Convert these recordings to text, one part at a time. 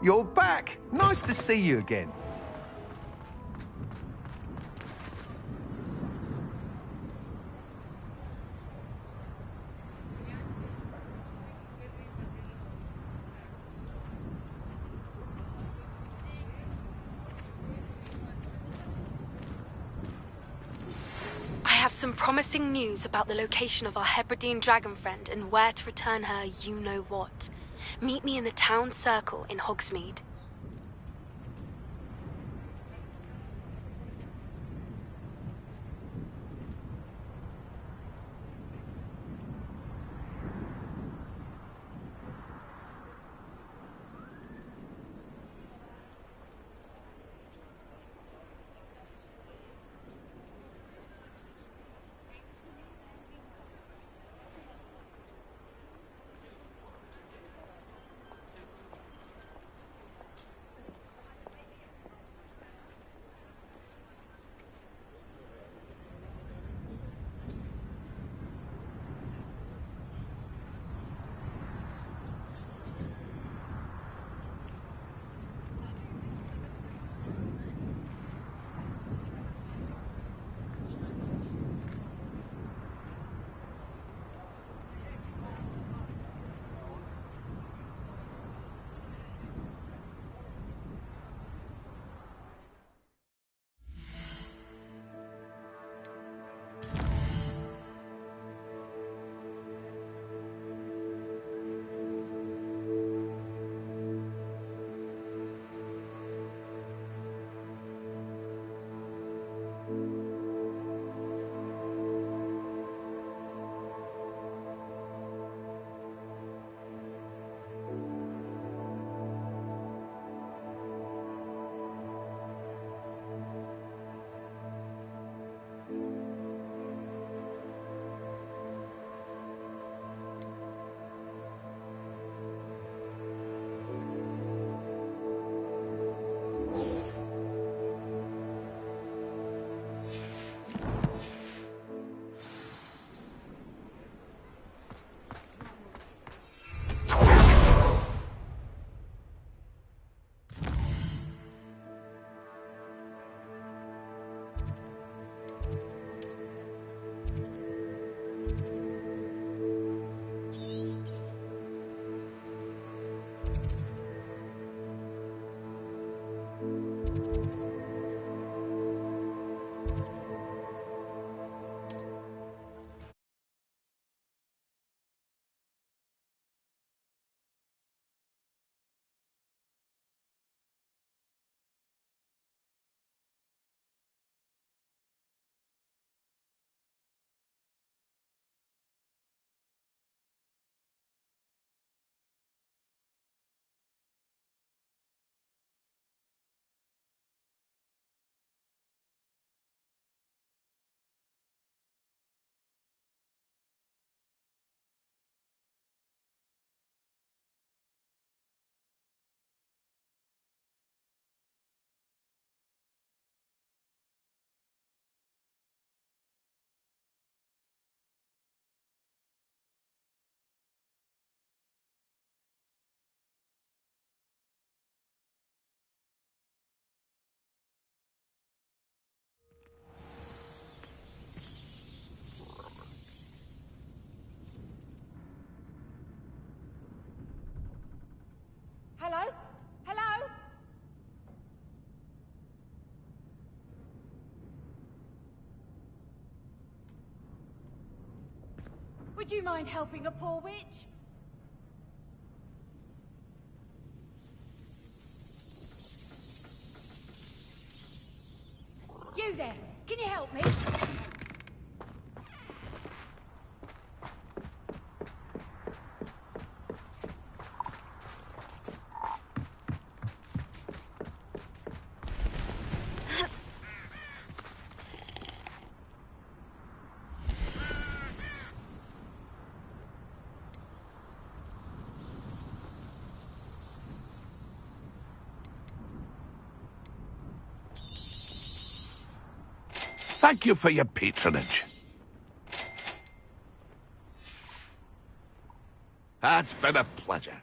You're back. Nice to see you again. I have some promising news about the location of our Hebridean dragon friend and where to return her you-know-what. Meet me in the town circle in Hogsmeade. Hello? Hello? Would you mind helping a poor witch? You there, can you help me? Thank you for your patronage. It's been a pleasure.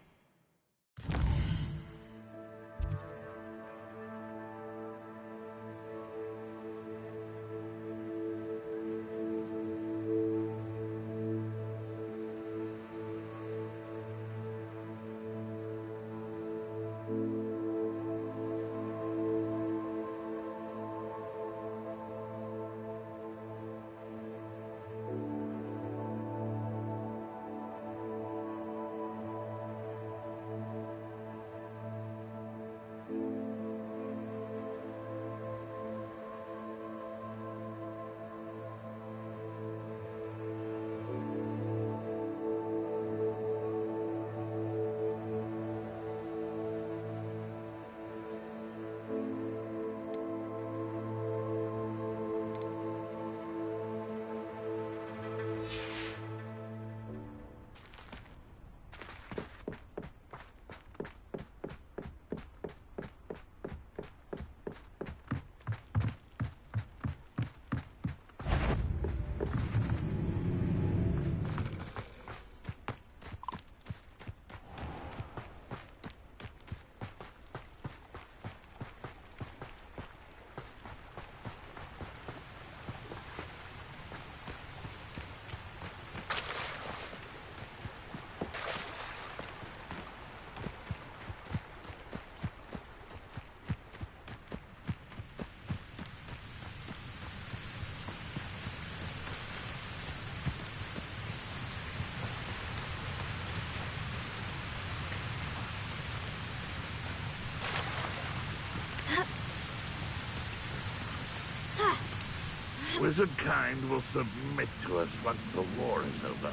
Wizard kind will submit to us once the war is over.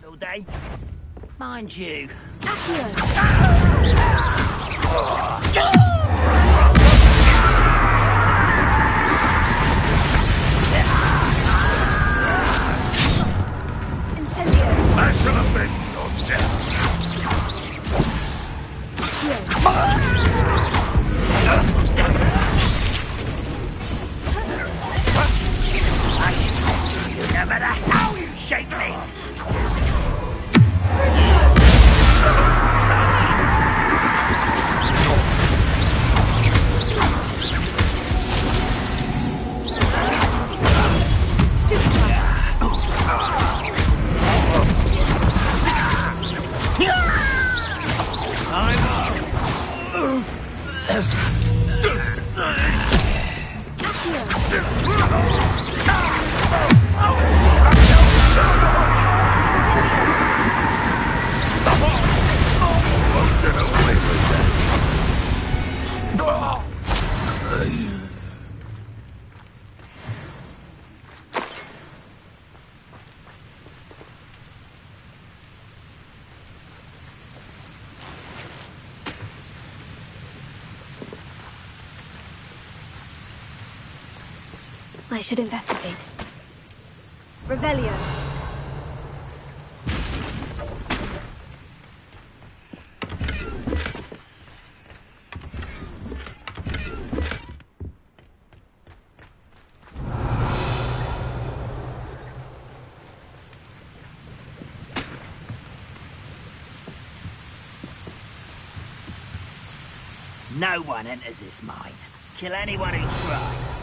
All day. Mind you. I shall avenge your death. No matter how you shake me. I should investigate. Revelio. No one enters this mine. Kill anyone who tries.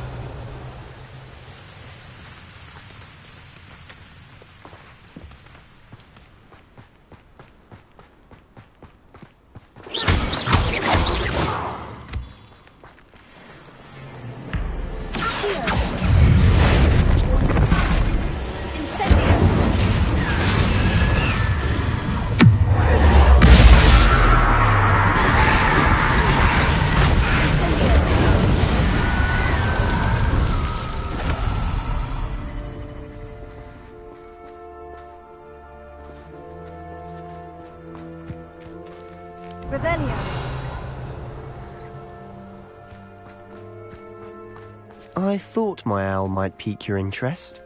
I thought my owl might pique your interest.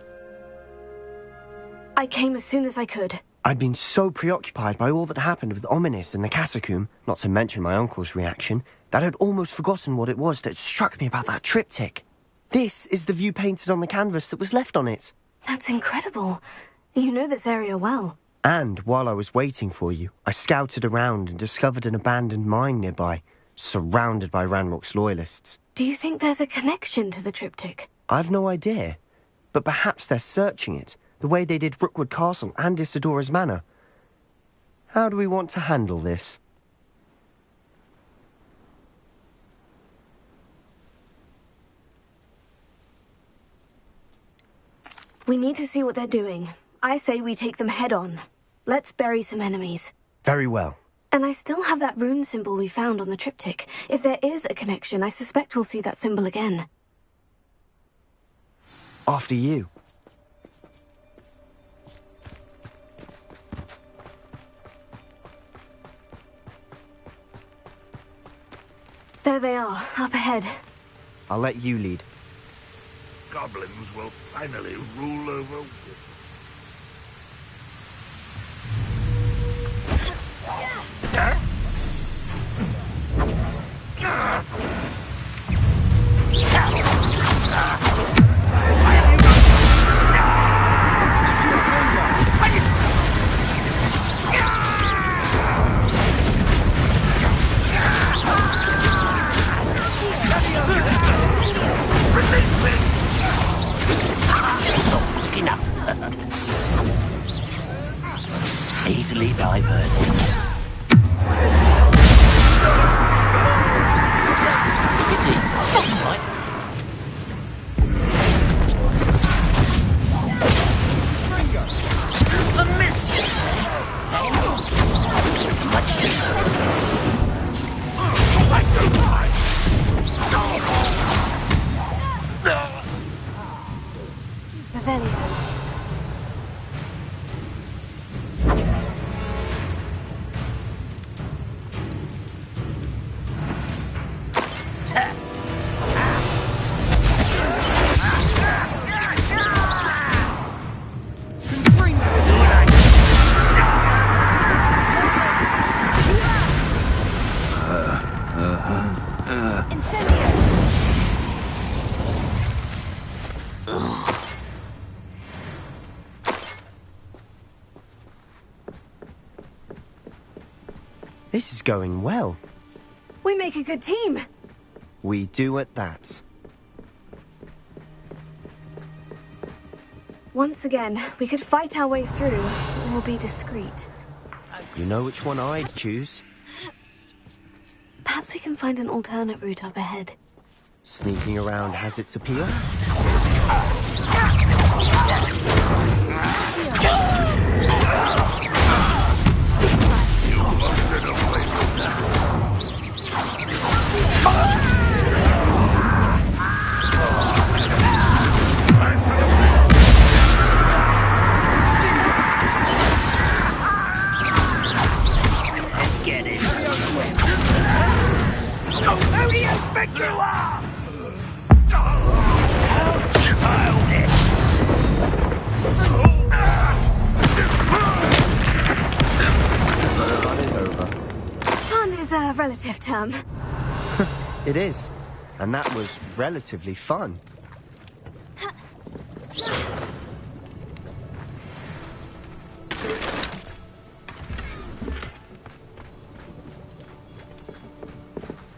I came as soon as I could. I'd been so preoccupied by all that happened with Ominis and the catacomb, not to mention my uncle's reaction, that I'd almost forgotten what it was that struck me about that triptych. This is the view painted on the canvas that was left on it. That's incredible. You know this area well. And while I was waiting for you, I scouted around and discovered an abandoned mine nearby, surrounded by Ranrock's loyalists. Do you think there's a connection to the triptych? I've no idea, but perhaps they're searching it, the way they did Rookwood Castle and Isidora's Manor. How do we want to handle this? We need to see what they're doing. I say we take them head on. Let's bury some enemies. Very well. And I still have that rune symbol we found on the triptych. If there is a connection, I suspect we'll see that symbol again. After you. There they are, up ahead. I'll let you lead. Goblins will finally rule over wizards. Incendio! This is going well. We make a good team. We do at that. Once again, we could fight our way through, or be discreet. You know which one I'd choose? Perhaps we can find an alternate route up ahead. Sneaking around has its appeal. Let's get it. Who do you think you are? Child it. Fun is over. Fun is a relative term. It is. And that was relatively fun.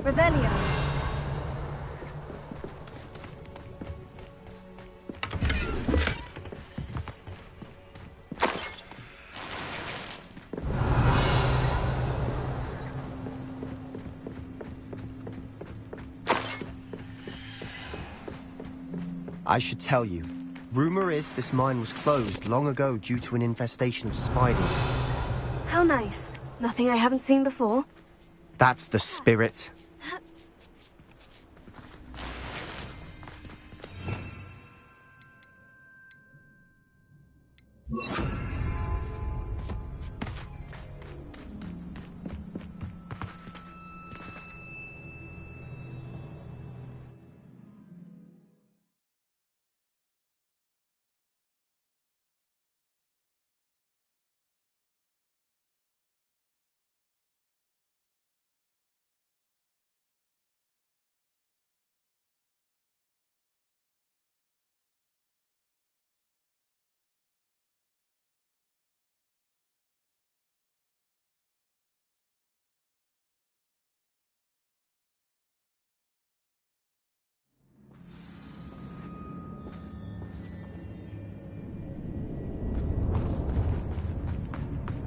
Revelio. I should tell you. Rumor is this mine was closed long ago due to an infestation of spiders. How nice. Nothing I haven't seen before. That's the spirit.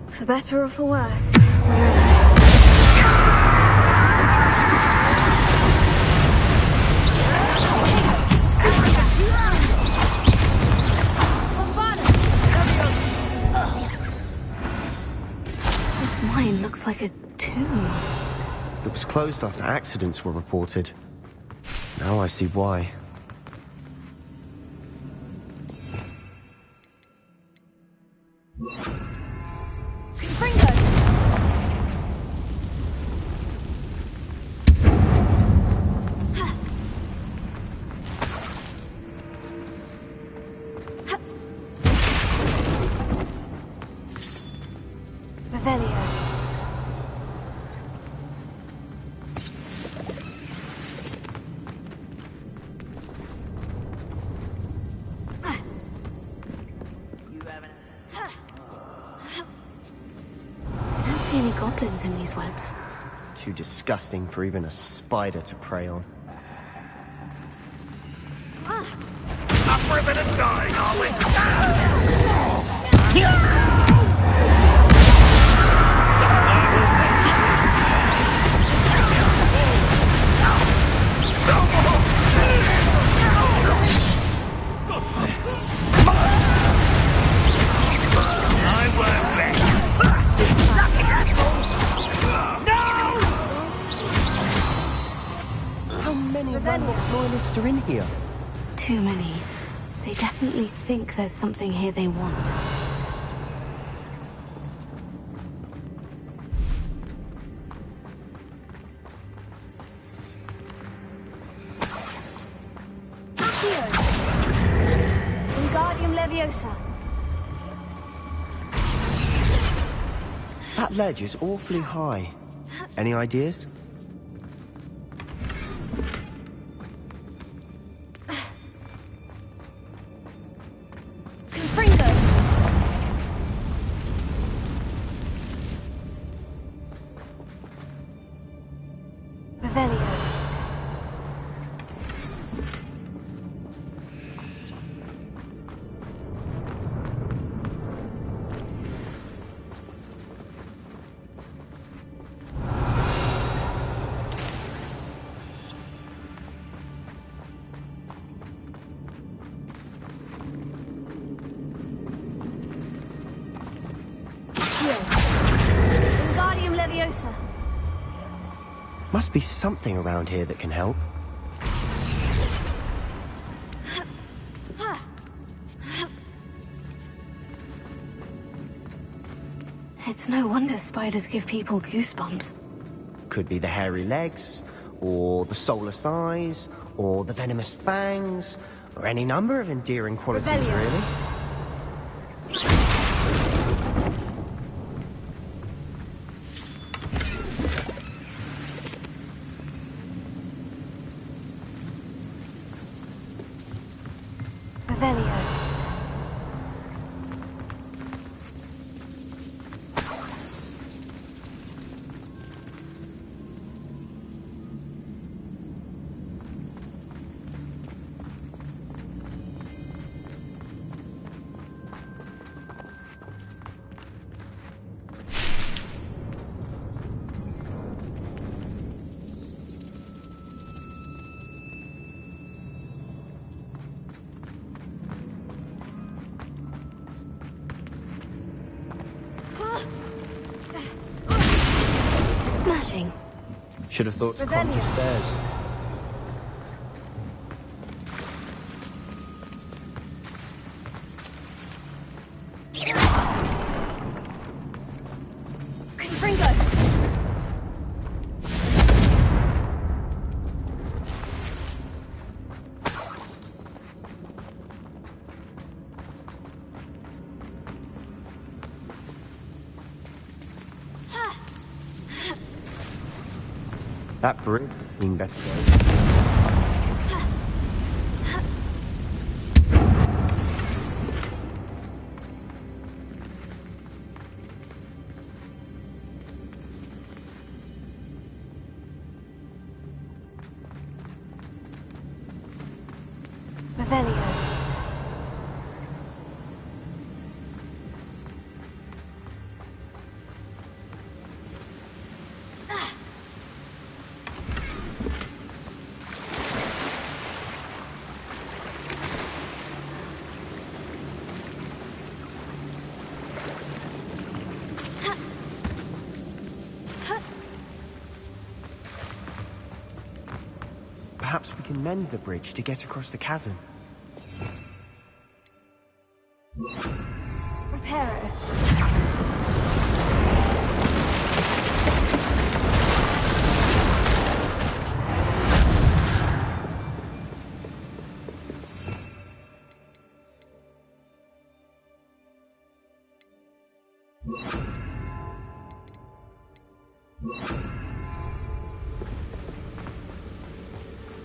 For better or for worse. This mine looks like a tomb. It was closed after accidents were reported. Now I see why. Any goblins in these webs? Too disgusting for even a spider to prey on. Up for a bit of dying, are we? Loyalists are in here. Too many. They definitely think there's something here they want. Wingardium Leviosa. That ledge is awfully high. Any ideas? Revelio. Wingardium Leviosa. Must be something around here that can help. It's no wonder spiders give people goosebumps. Could be the hairy legs, or the soulless eyes, or the venomous fangs, or any number of endearing qualities, Revelio. really. Revelio. Smashing. Should have thought to Revelio. conjure stairs. Confringo. That bridge being better. Revelio. Perhaps we can mend the bridge to get across the chasm. Reparo.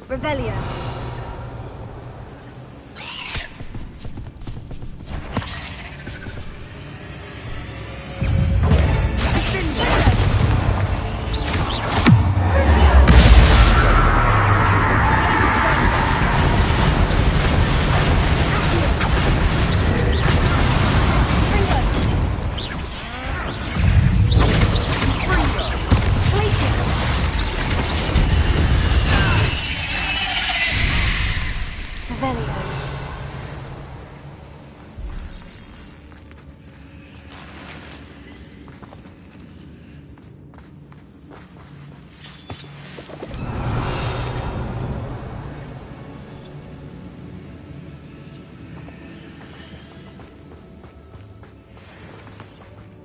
Revelio.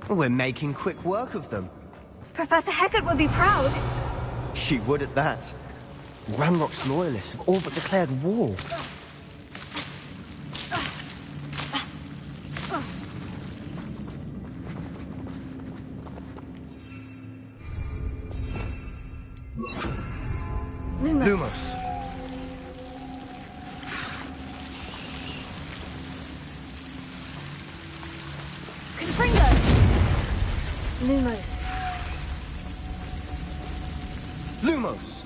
We're making quick work of them. Professor Hecat would be proud. She would at that. Ranrock's loyalists have all but declared war. Lumos. Confringo. Lumos. Lumos!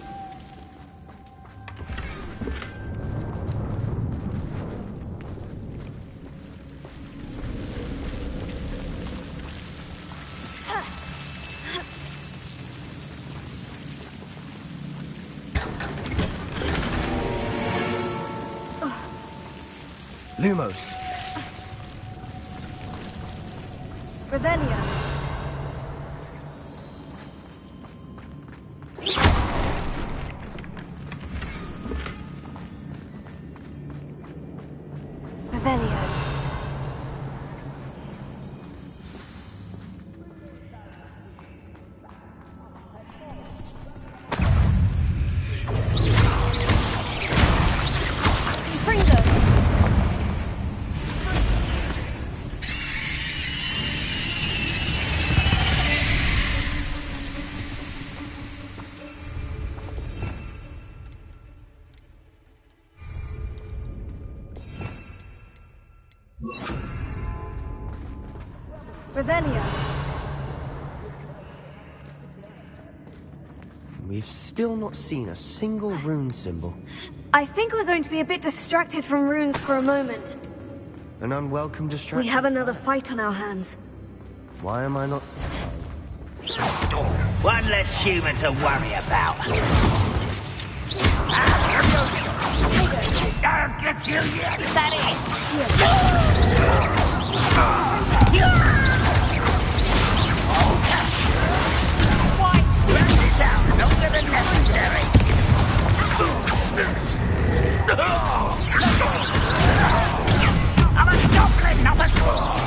Lumos. Revelio. Revelio. Revelio. We've still not seen a single rune symbol. I think we're going to be a bit distracted from runes for a moment. An unwelcome distraction. We have another fight on our hands. Why am I not... One less human to worry about. I'll get you yet! Is that it? Why? Burn it down longer than necessary. I'm a goblin, not a dwarf.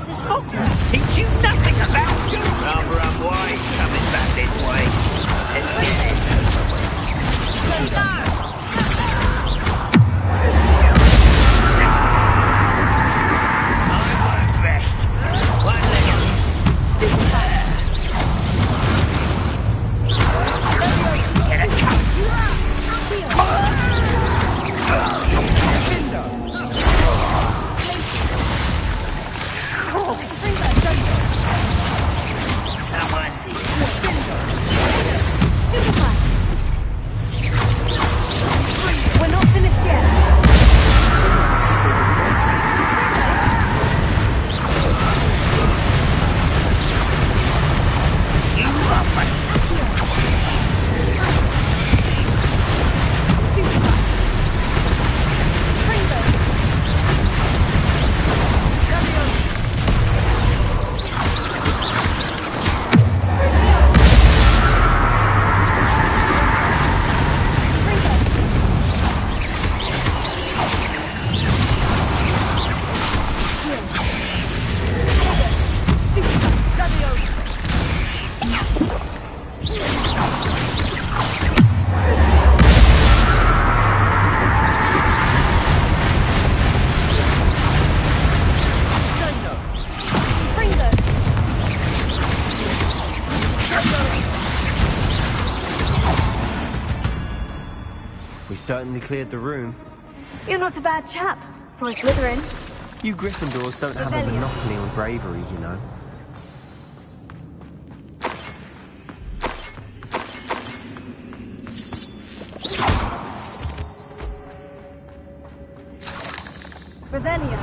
Does Hogwarts teach you nothing about you? Rather unwise coming back this way. Let's get this over with. No! We're not finished yet. We certainly cleared the room. You're not a bad chap for a Slytherin. You Gryffindors don't have a Rebellion. monopoly on bravery, you know. Revelio.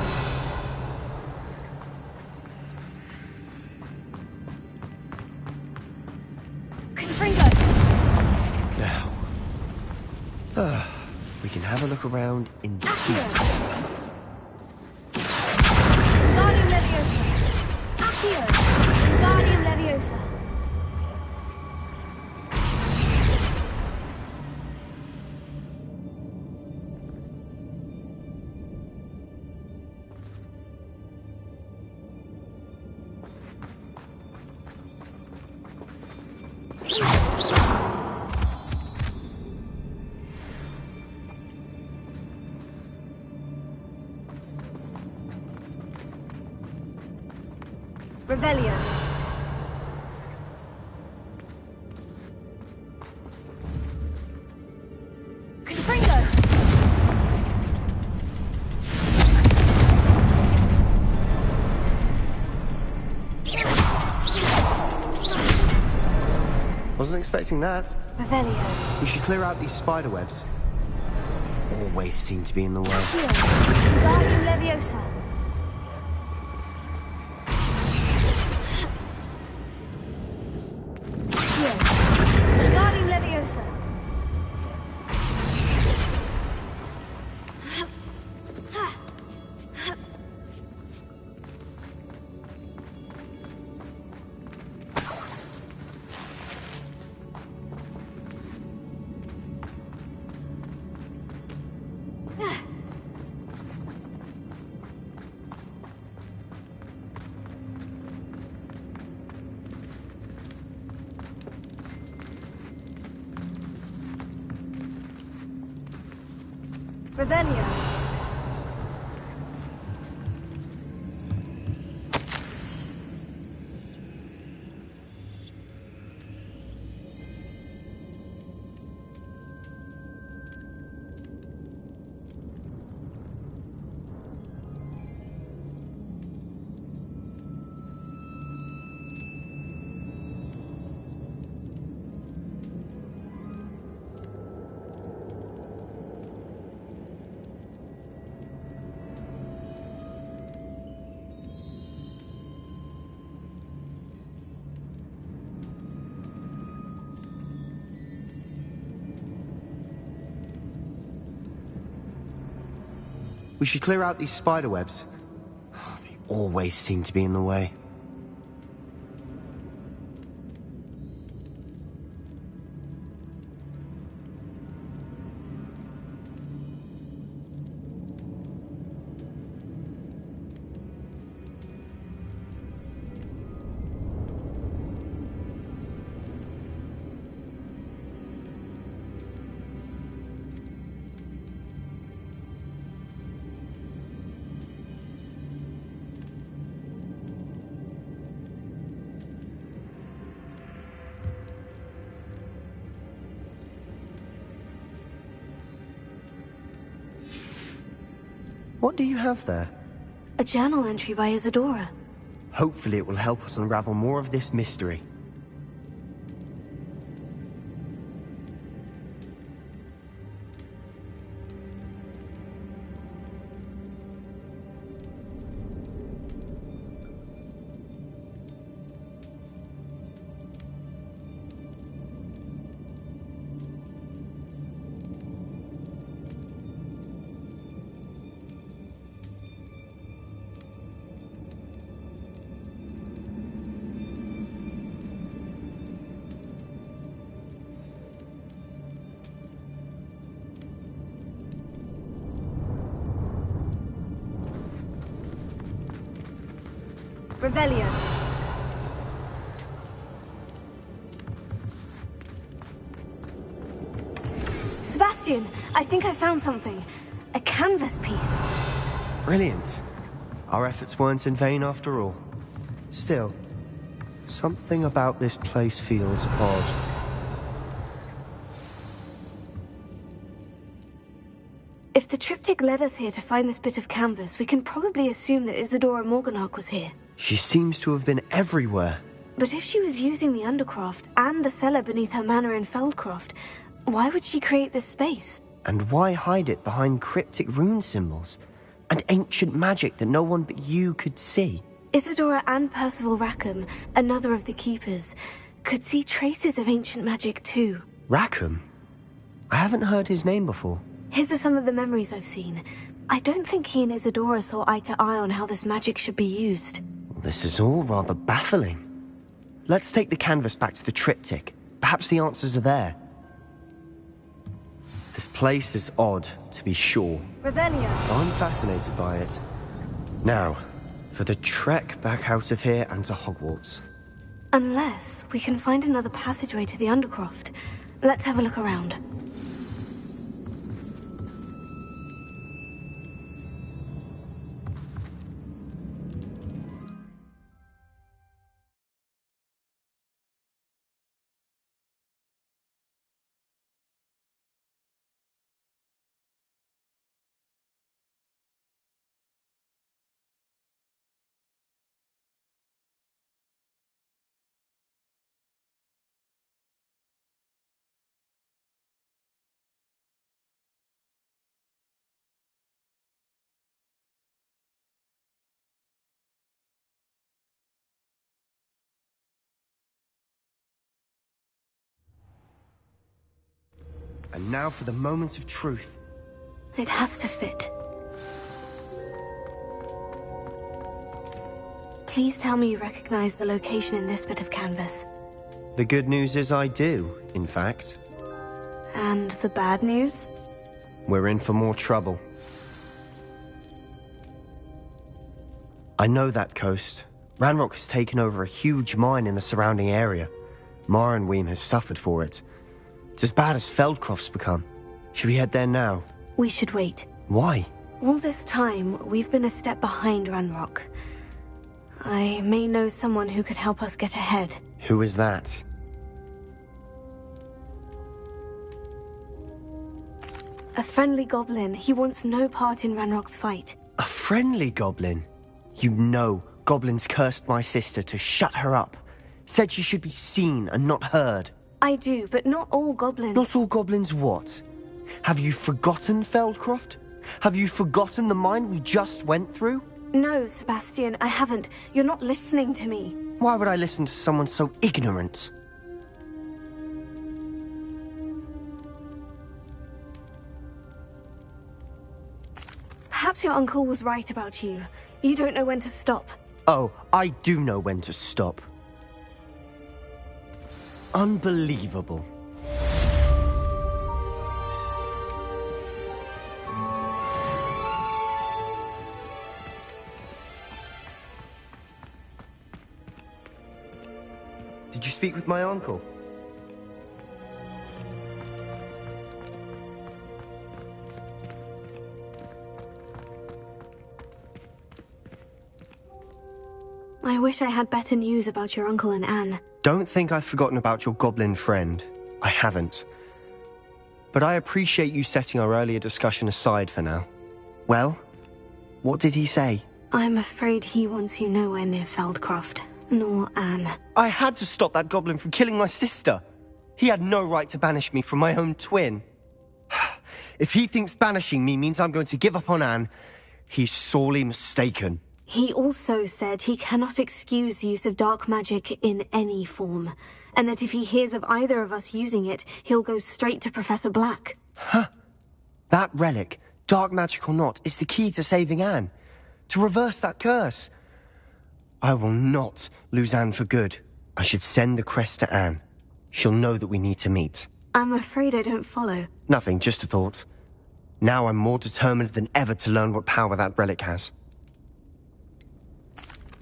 Confringo. Now, we can have a look around in peace. Guardium Leviosa. Accio. Guardium Leviosa. Revelio. Confringo. Wasn't expecting that. Revelio. We should clear out these spider webs. Always seem to be in the way. Guardium Leviosa. Guardium Leviosa. Revelio. We should clear out these spider webs. They always seem to be in the way. What do you have there? A journal entry by Isadora. Hopefully it will help us unravel more of this mystery. Revelio. Sebastian, I think I found something. A canvas piece. Brilliant. Our efforts weren't in vain after all. Still, something about this place feels odd. If the triptych led us here to find this bit of canvas, we can probably assume that Isadora Morganach was here. She seems to have been everywhere. But if she was using the Undercroft and the cellar beneath her manor in Feldcroft, why would she create this space? And why hide it behind cryptic rune symbols? And ancient magic that no one but you could see? Isadora and Percival Rackham, another of the Keepers, could see traces of ancient magic too. Rackham? I haven't heard his name before. His are some of the memories I've seen. I don't think he and Isadora saw eye to eye on how this magic should be used. This is all rather baffling. Let's take the canvas back to the triptych. Perhaps the answers are there. This place is odd, to be sure. Revelio. I'm fascinated by it. Now, for the trek back out of here and to Hogwarts. Unless we can find another passageway to the Undercroft. Let's have a look around. And now for the moment of truth. It has to fit. Please tell me you recognize the location in this bit of canvas. The good news is I do, in fact. And the bad news? We're in for more trouble. I know that coast. Ranrock has taken over a huge mine in the surrounding area. Marenweem has suffered for it. It's as bad as Feldcroft's become. Should we head there now? We should wait. Why? All this time, we've been a step behind Ranrock. I may know someone who could help us get ahead. Who is that? A friendly goblin. He wants no part in Ranrock's fight. A friendly goblin? You know, goblins cursed my sister to shut her up. Said she should be seen and not heard. I do, but not all goblins. Not all goblins what? Have you forgotten Feldcroft? Have you forgotten the mine we just went through? No, Sebastian, I haven't. You're not listening to me. Why would I listen to someone so ignorant? Perhaps your uncle was right about you. You don't know when to stop. Oh, I do know when to stop. Unbelievable. Did you speak with my uncle? I wish I had better news about your uncle and Anne. Don't think I've forgotten about your goblin friend. I haven't. But I appreciate you setting our earlier discussion aside for now. Well, what did he say? I'm afraid he wants you nowhere near Feldcroft, nor Anne. I had to stop that goblin from killing my sister. He had no right to banish me from my own twin. If he thinks banishing me means I'm going to give up on Anne, he's sorely mistaken. He also said he cannot excuse the use of dark magic in any form, and that if he hears of either of us using it, he'll go straight to Professor Black. Huh? That relic, dark magic or not, is the key to saving Anne. To reverse that curse. I will not lose Anne for good. I should send the crest to Anne. She'll know that we need to meet. I'm afraid I don't follow. Nothing, just a thought. Now I'm more determined than ever to learn what power that relic has.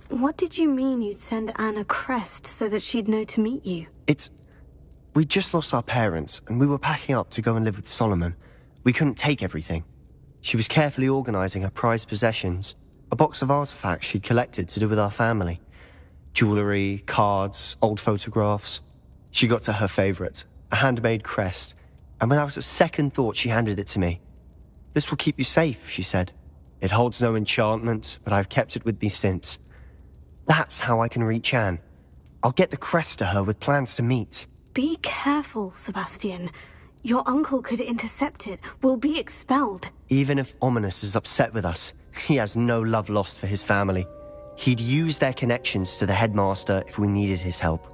What did you mean you'd send Anne a crest so that she'd know to meet you? We'd just lost our parents, and we were packing up to go and live with Solomon. We couldn't take everything. She was carefully organizing her prized possessions, a box of artifacts she'd collected to do with our family. Jewelry, cards, old photographs. She got to her favorite, a handmade crest, and when I was at second thought, she handed it to me. This will keep you safe, she said. It holds no enchantment, but I've kept it with me since. That's how I can reach Anne. I'll get the crest to her with plans to meet. Be careful, Sebastian. Your uncle could intercept it. We'll be expelled. Even if Ominous is upset with us, he has no love lost for his family. He'd use their connections to the headmaster if we needed his help.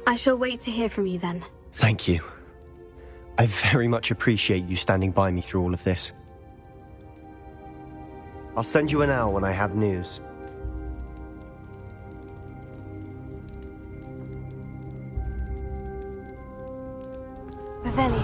I shall wait to hear from you then. Thank you. I very much appreciate you standing by me through all of this. I'll send you an owl when I have news. Revelio.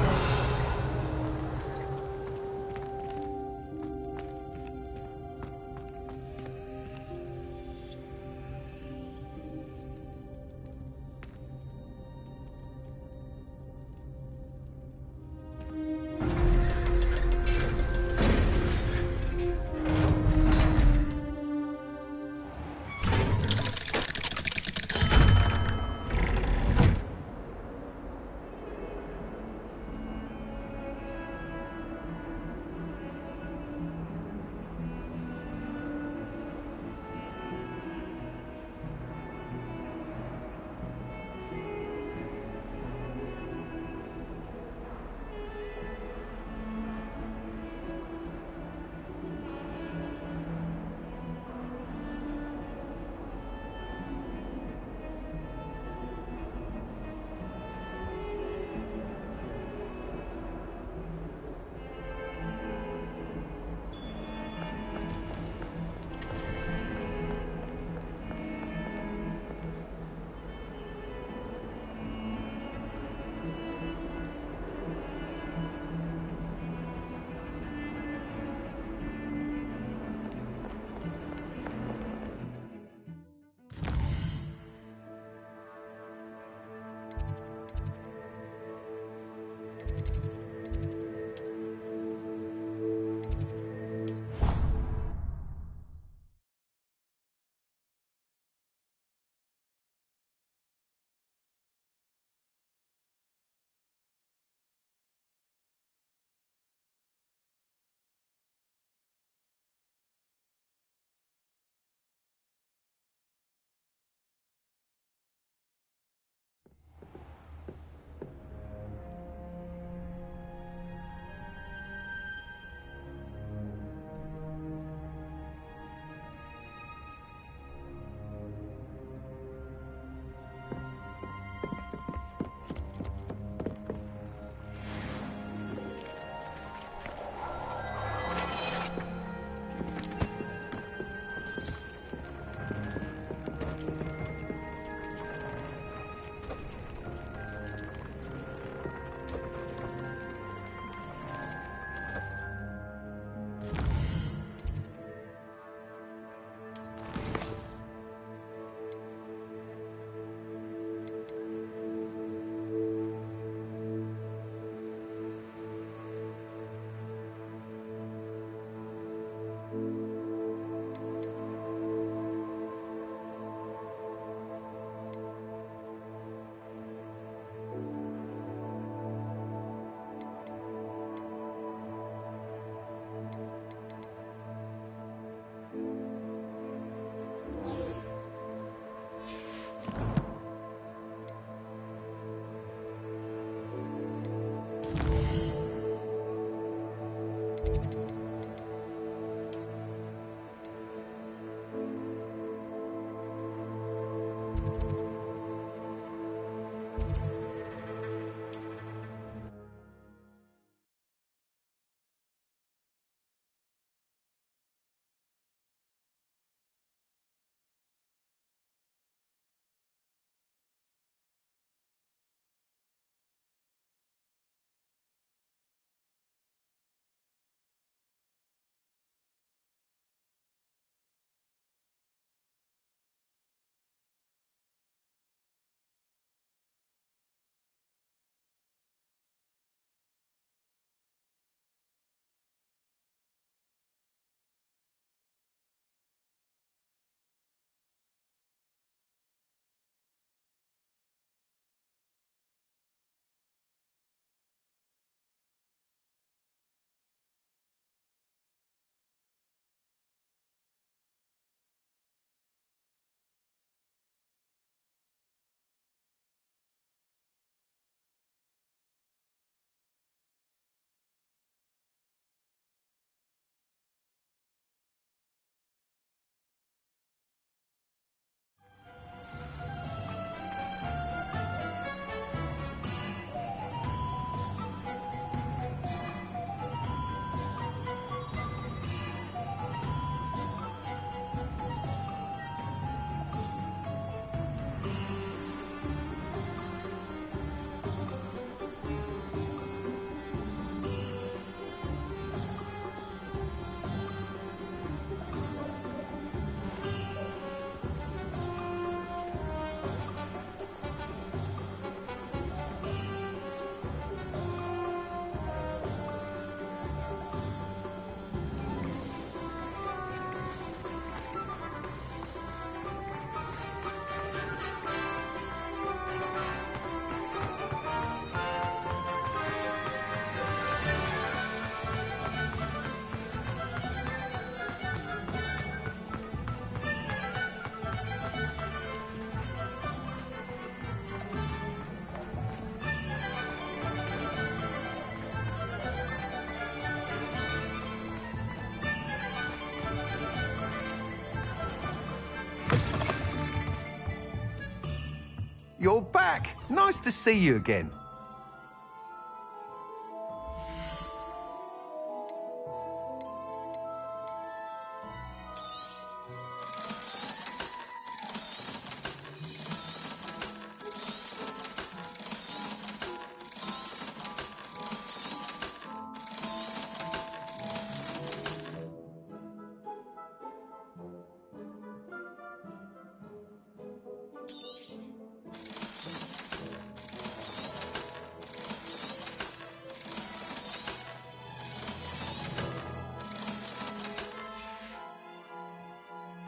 Jack! Nice to see you again.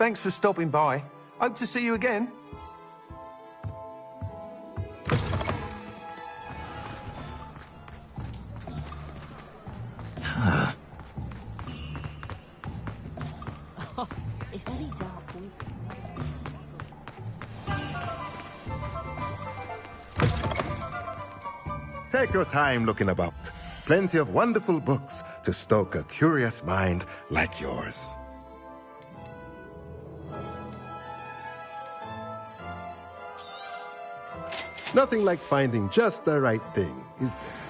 Thanks for stopping by. Hope to see you again. Take your time looking about. Plenty of wonderful books to stoke a curious mind like yours. Nothing like finding just the right thing, is there?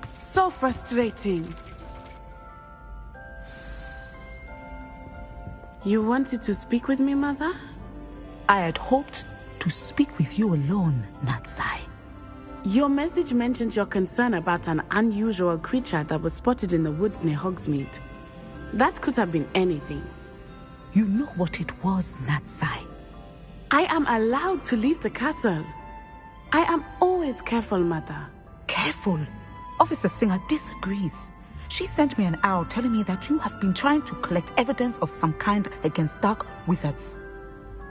So frustrating. You wanted to speak with me, Mother? I had hoped to speak with you alone, Natsai. Your message mentioned your concern about an unusual creature that was spotted in the woods near Hogsmeade. That could have been anything. You know what it was, Natsai. I am allowed to leave the castle. I am always careful, Mother. Careful? Officer Singer disagrees. She sent me an owl telling me that you have been trying to collect evidence of some kind against dark wizards.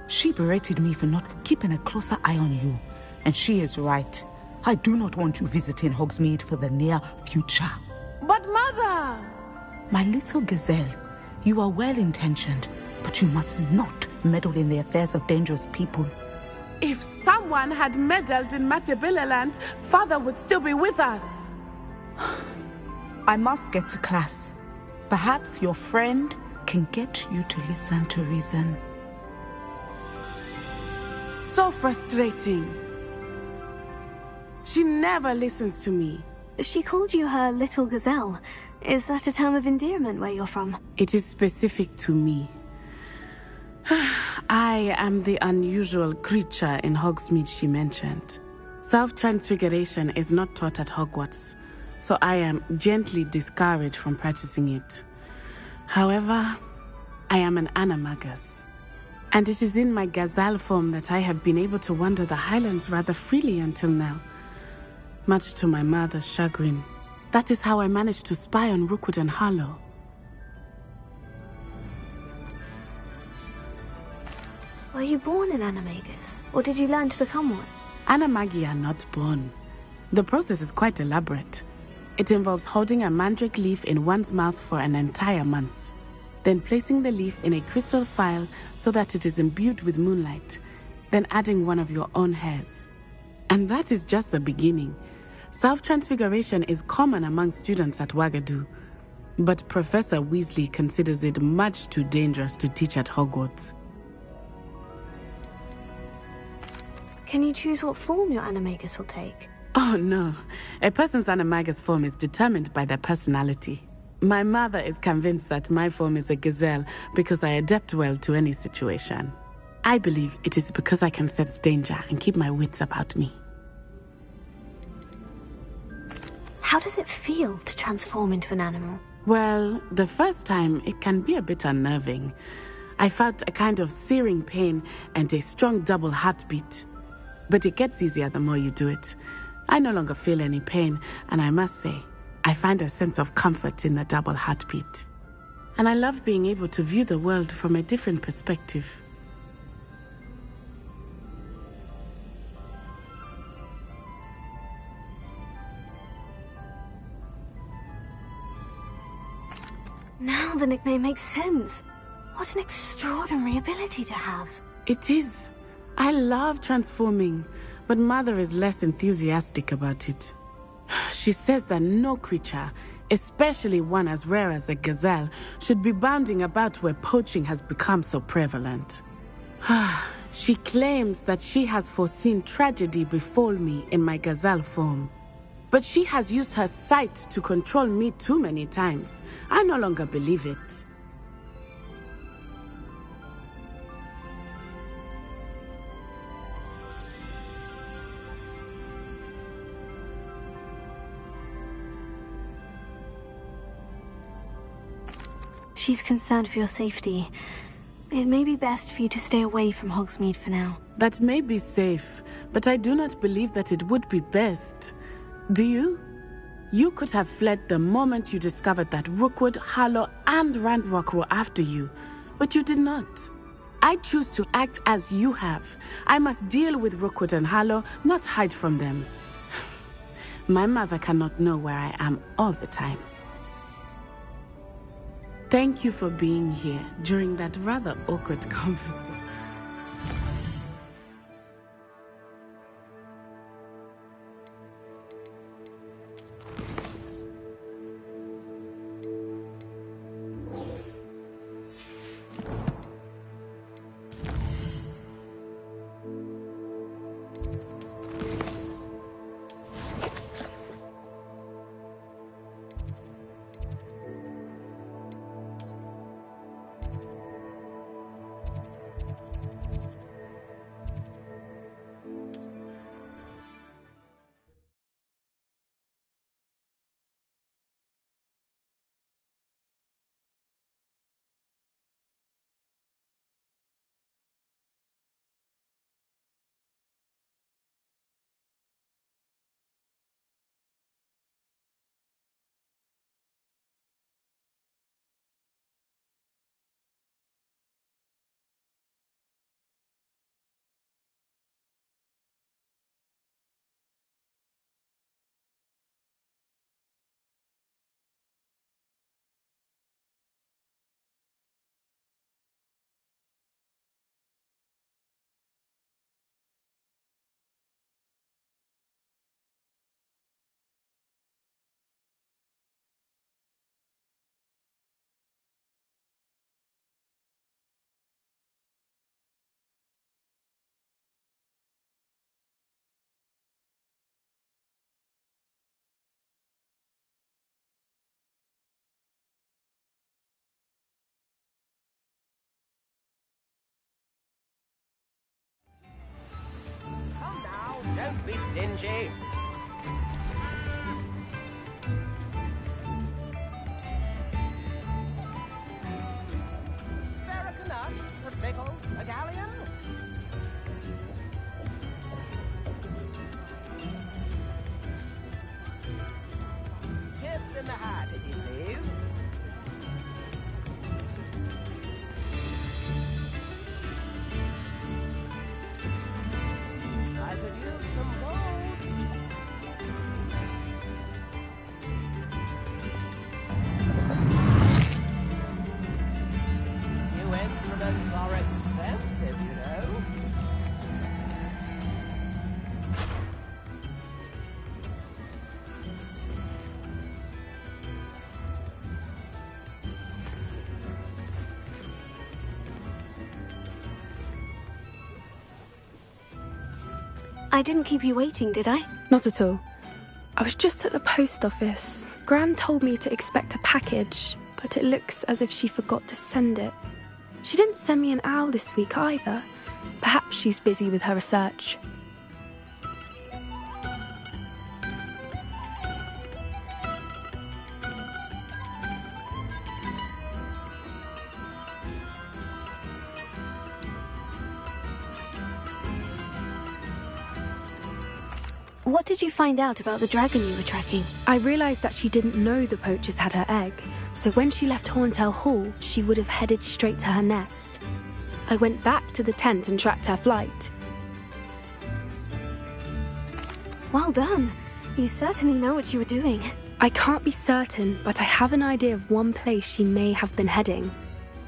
She berated me for not keeping a closer eye on you. And she is right. I do not want you visiting Hogsmeade for the near future. But Mother! My little gazelle, you are well-intentioned, but you must not meddle in the affairs of dangerous people. If someone had meddled in Matabeleland, Father would still be with us. I must get to class. Perhaps your friend can get you to listen to reason. So frustrating. She never listens to me. She called you her little gazelle. Is that a term of endearment where you're from? It is specific to me. I am the unusual creature in Hogsmeade she mentioned. Self-transfiguration is not taught at Hogwarts, so I am gently discouraged from practicing it. However, I am an animagus, and it is in my gazelle form that I have been able to wander the Highlands rather freely until now, much to my mother's chagrin. That is how I managed to spy on Rookwood and Harlow. Were you born an animagus, or did you learn to become one? Animagi are not born. The process is quite elaborate. It involves holding a mandrake leaf in one's mouth for an entire month, then placing the leaf in a crystal vial so that it is imbued with moonlight, then adding one of your own hairs. And that is just the beginning. Self-transfiguration is common among students at Wagadu, but Professor Weasley considers it much too dangerous to teach at Hogwarts. Can you choose what form your animagus will take? Oh no, a person's animagus form is determined by their personality. My mother is convinced that my form is a gazelle because I adapt well to any situation. I believe it is because I can sense danger and keep my wits about me. How does it feel to transform into an animal? Well, the first time it can be a bit unnerving. I felt a kind of searing pain and a strong double heartbeat. But it gets easier the more you do it. I no longer feel any pain, and I must say, I find a sense of comfort in the double heartbeat. And I love being able to view the world from a different perspective. Now the nickname makes sense. What an extraordinary ability to have. It is. I love transforming, but Mother is less enthusiastic about it. She says that no creature, especially one as rare as a gazelle, should be bounding about where poaching has become so prevalent. She claims that she has foreseen tragedy befall me in my gazelle form. But she has used her sight to control me too many times. I no longer believe it. She's concerned for your safety. It may be best for you to stay away from Hogsmeade for now. That may be safe, but I do not believe that it would be best. Do you? You could have fled the moment you discovered that Rookwood, Harlow, and Ranrock were after you, but you did not. I choose to act as you have. I must deal with Rookwood and Harlow, not hide from them. My mother cannot know where I am all the time. Thank you for being here during that rather awkward conversation. be stingy. Spare a canuck, a pickle, a galleon? Tips in the hat, if you please. I could use some gold. New instruments are expensive, you know. I didn't keep you waiting, did I? Not at all. I was just at the post office. Gran told me to expect a package, but it looks as if she forgot to send it. She didn't send me an owl this week either. Perhaps she's busy with her research. What did you find out about the dragon you were tracking? I realized that she didn't know the poachers had her egg, so when she left Horntail Hall, she would have headed straight to her nest. I went back to the tent and tracked her flight. Well done. You certainly know what you were doing. I can't be certain, but I have an idea of one place she may have been heading.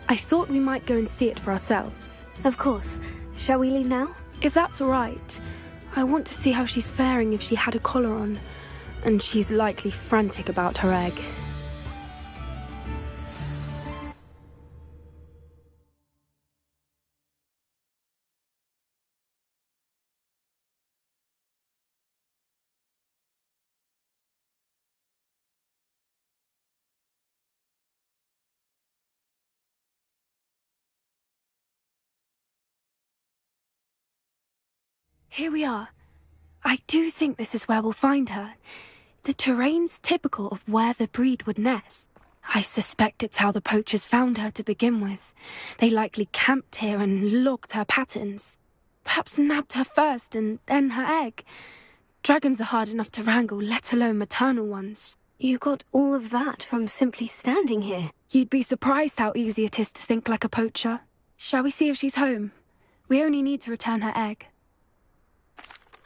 I thought we might go and see it for ourselves. Of course. Shall we leave now? If that's all right. I want to see how she's faring if she had a collar on, and she's likely frantic about her egg. Here we are. I do think this is where we'll find her. The terrain's typical of where the breed would nest. I suspect it's how the poachers found her to begin with. They likely camped here and logged her patterns. Perhaps nabbed her first and then her egg. Dragons are hard enough to wrangle, let alone maternal ones. You got all of that from simply standing here. You'd be surprised how easy it is to think like a poacher. Shall we see if she's home? We only need to return her egg.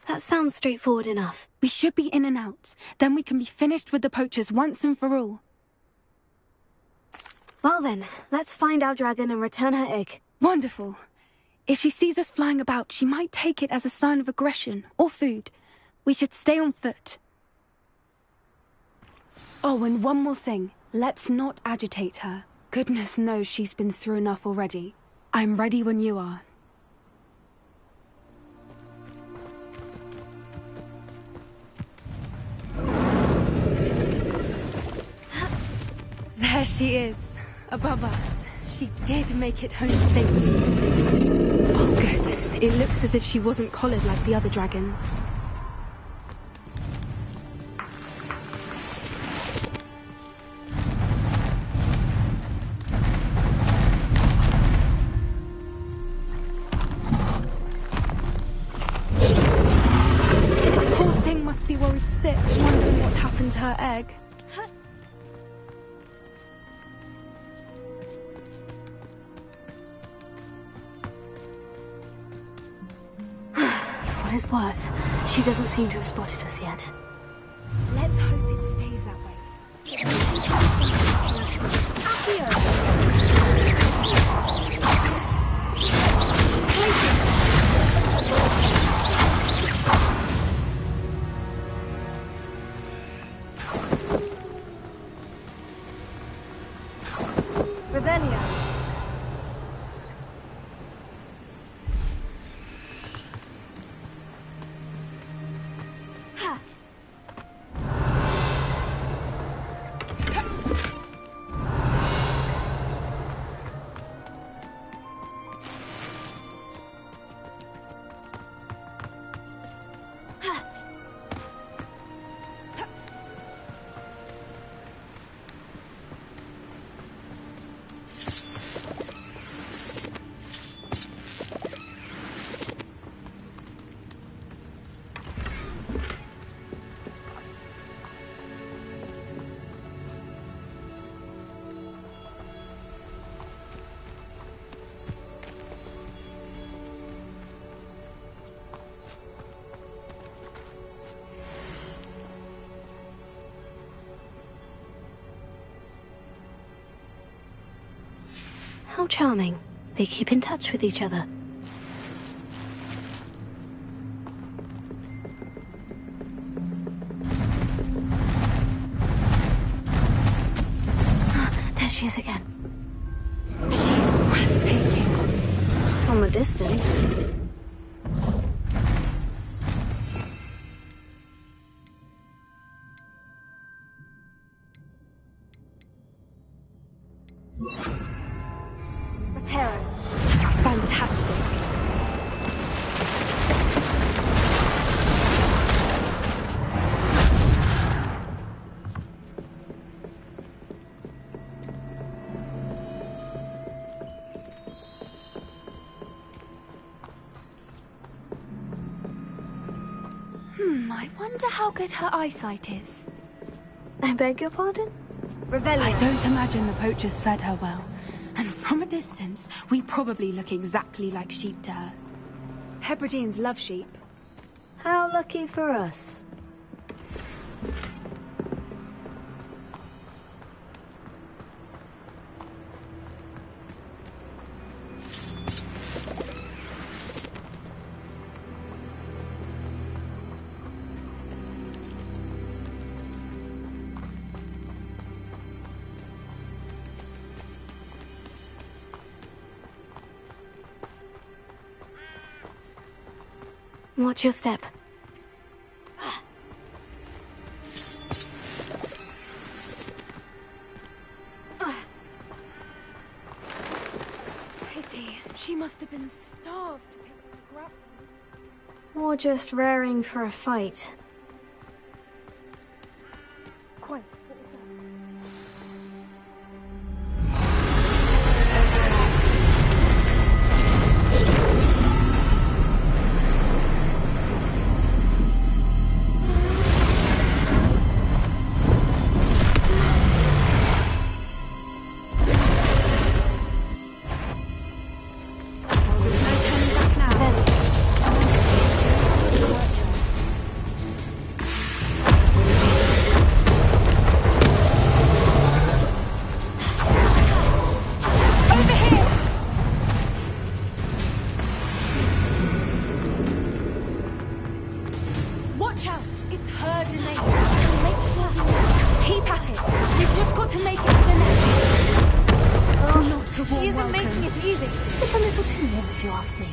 That sounds straightforward enough. We should be in and out. Then we can be finished with the poachers once and for all. Well then, let's find our dragon and return her egg. Wonderful. If she sees us flying about, she might take it as a sign of aggression or food. We should stay on foot. Oh, and one more thing. Let's not agitate her. Goodness knows she's been through enough already. I'm ready when you are. There she is, above us. She did make it home safely. Oh, good. It looks as if she wasn't collared like the other dragons. Poor thing must be worried sick, wondering what happened to her egg. For what it's worth, she doesn't seem to have spotted us yet. Let's hope it stays that way. Revelia. How charming. They keep in touch with each other. There she is again. She's breathtaking. From a distance. Reparo. Fantastic. I wonder how good her eyesight is. I beg your pardon? I don't imagine the poachers fed her well. And from a distance, we probably look exactly like sheep to her. Hebrideans love sheep. How lucky for us. Watch your step. Pity. She must have been starved to pick up the grub. Or just raring for a fight. Quite. Watch out! It's her domain. So make sure you keep at it. You've just got to make it to the next. Oh, she isn't making it easy. It's a little too warm, if you ask me.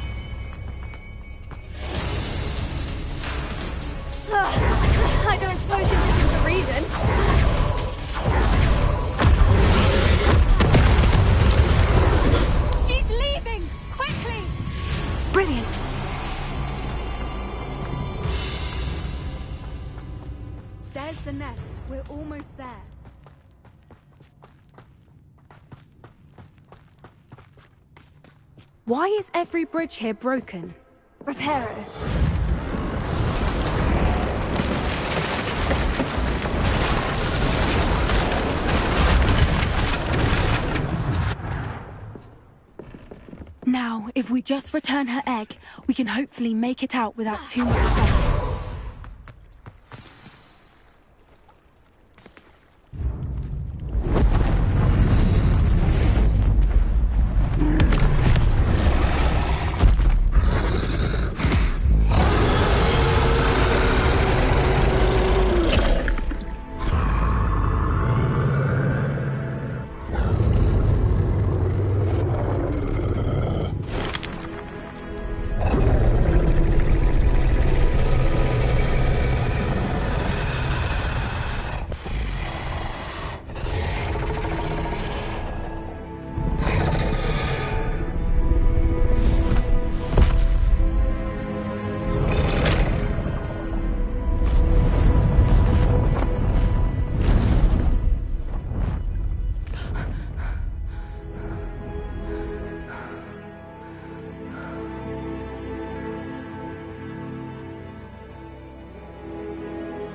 I don't suppose you're missing the reason. She's leaving! Quickly! Brilliant. There's the nest. We're almost there. Why is every bridge here broken? Reparo. Now, if we just return her egg, we can hopefully make it out without too much fuss.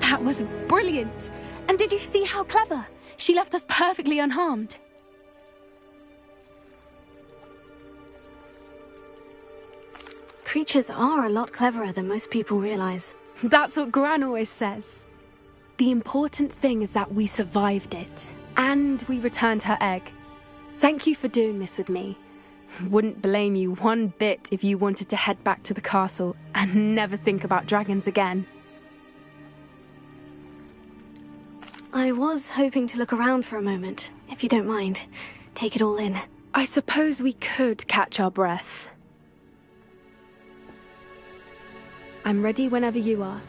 That was brilliant! And did you see how clever? She left us perfectly unharmed. Creatures are a lot cleverer than most people realize. That's what Gran always says. The important thing is that we survived it, and we returned her egg. Thank you for doing this with me. Wouldn't blame you one bit if you wanted to head back to the castle and never think about dragons again. I was hoping to look around for a moment, if you don't mind. Take it all in. I suppose we could catch our breath. I'm ready whenever you are.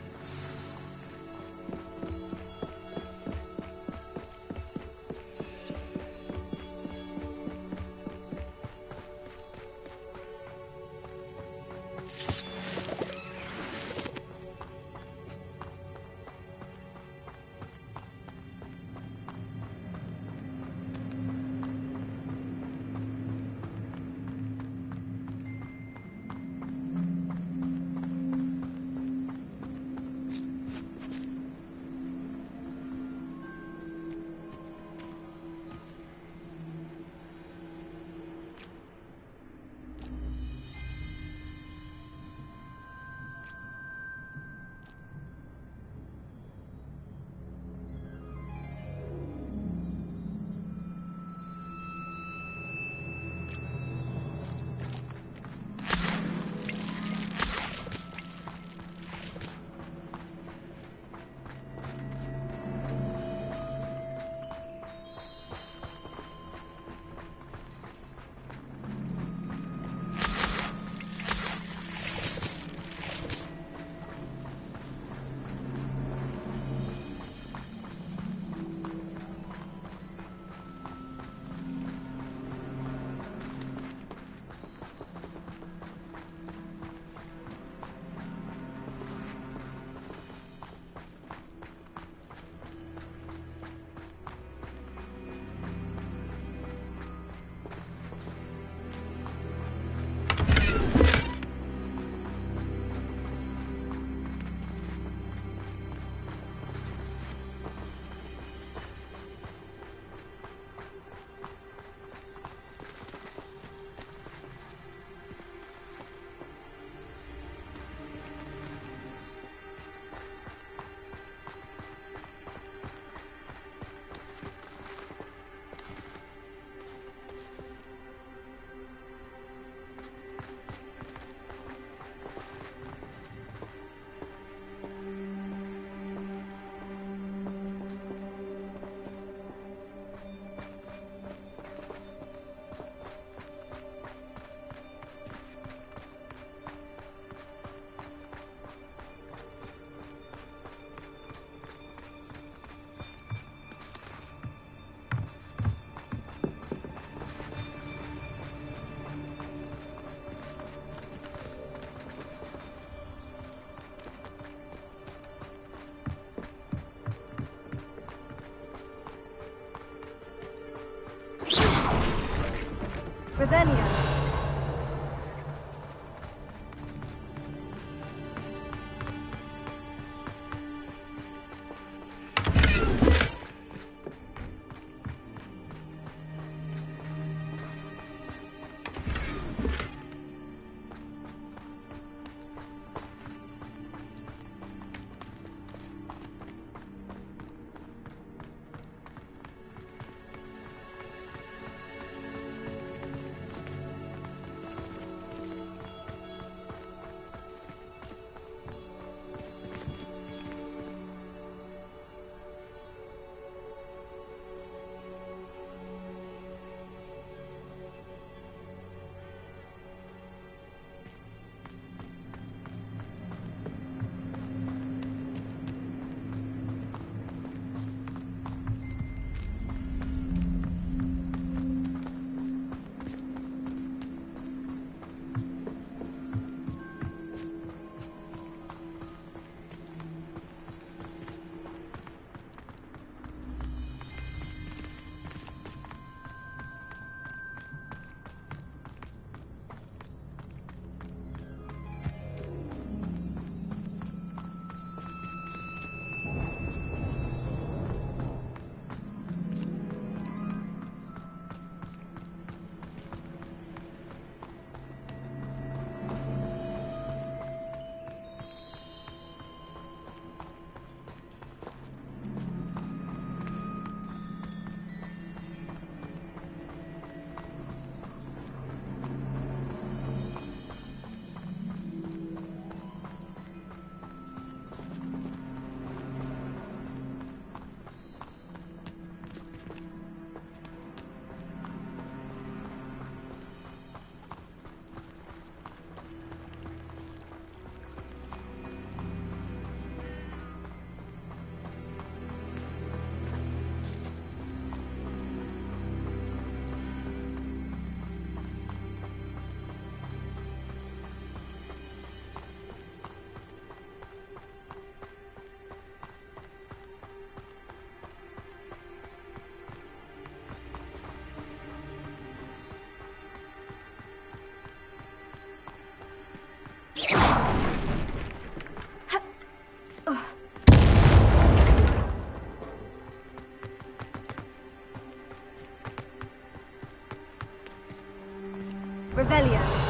Revelio.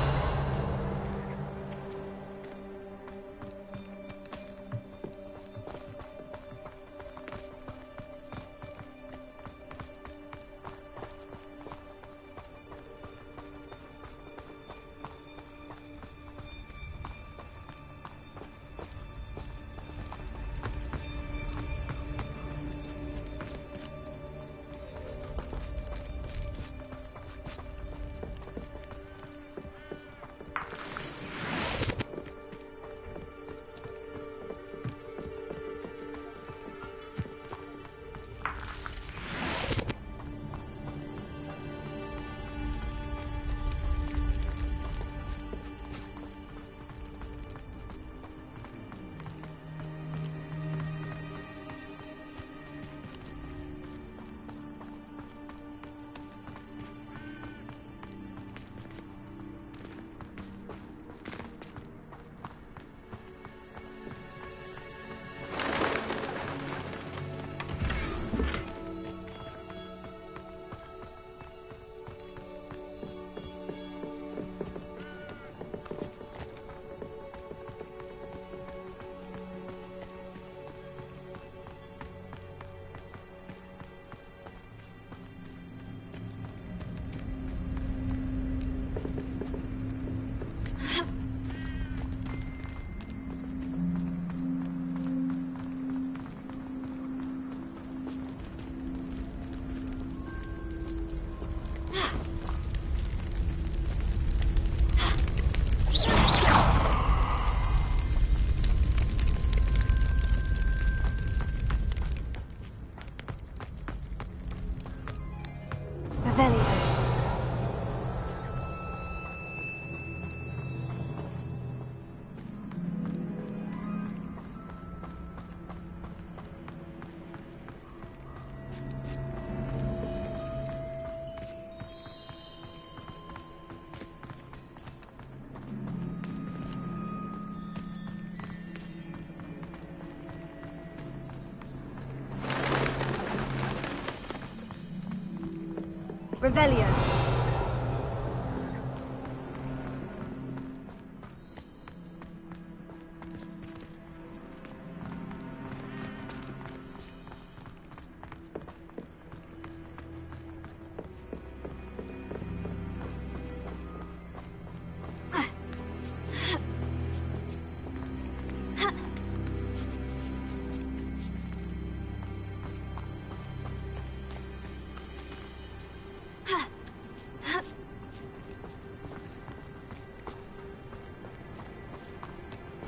Revelio.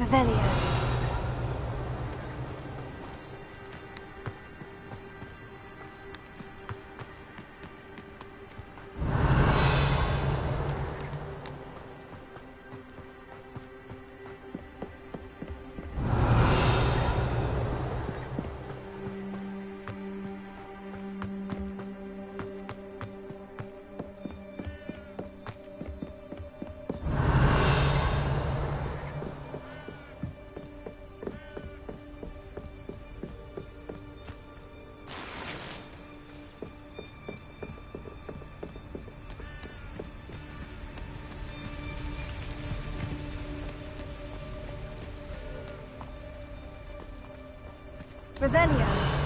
Revelio. Revelio.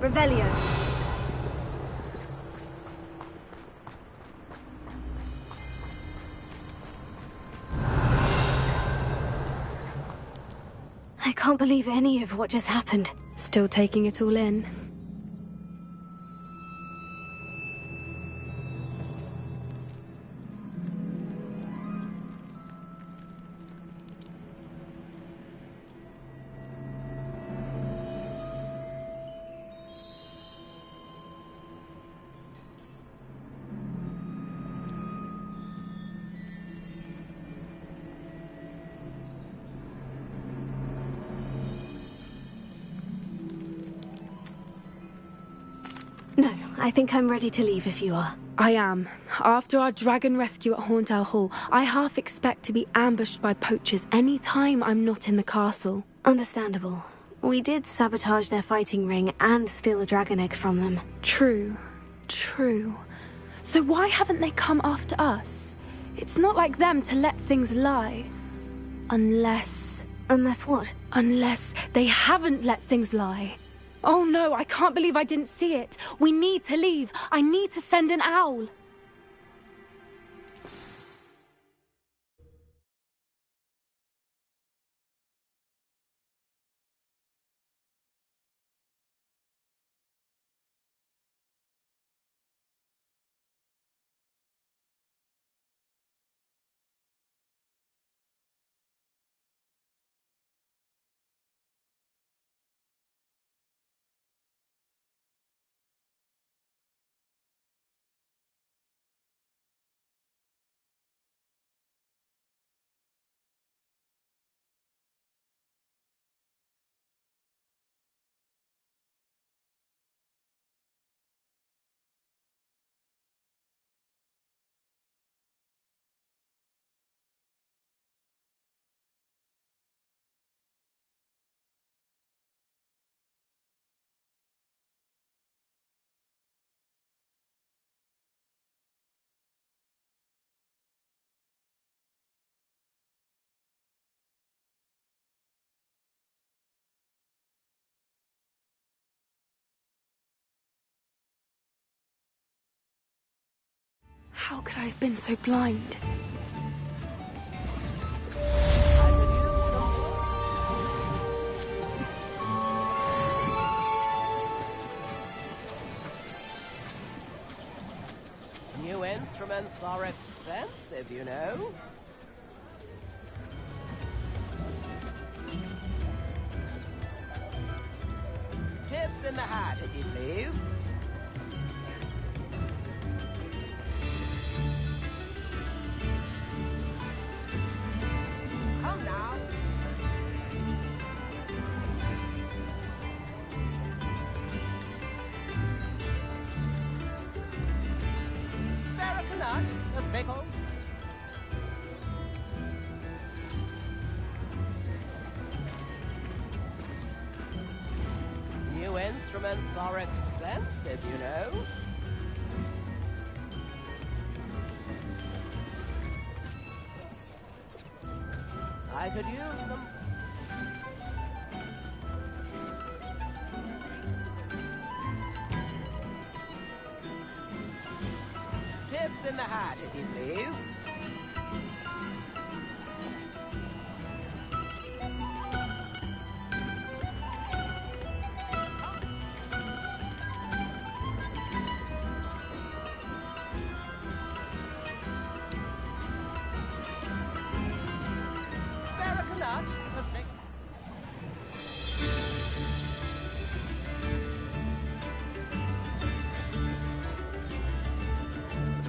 Revelio. I can't believe any of what just happened. Still taking it all in. No, I think I'm ready to leave if you are. I am. After our dragon rescue at Horntail Hall, I half expect to be ambushed by poachers any time I'm not in the castle. Understandable. We did sabotage their fighting ring and steal a dragon egg from them. True. So why haven't they come after us? It's not like them to let things lie. Unless... Unless what? Unless they haven't let things lie. Oh no, I can't believe I didn't see it. We need to leave. I need to send an owl. How could I have been so blind? New instruments are expensive, you know. Tips in the hat, if you please. Come now. Sarah, the sickle. New instruments are expensive, you know. I could use some... Tips in the hat, if you please.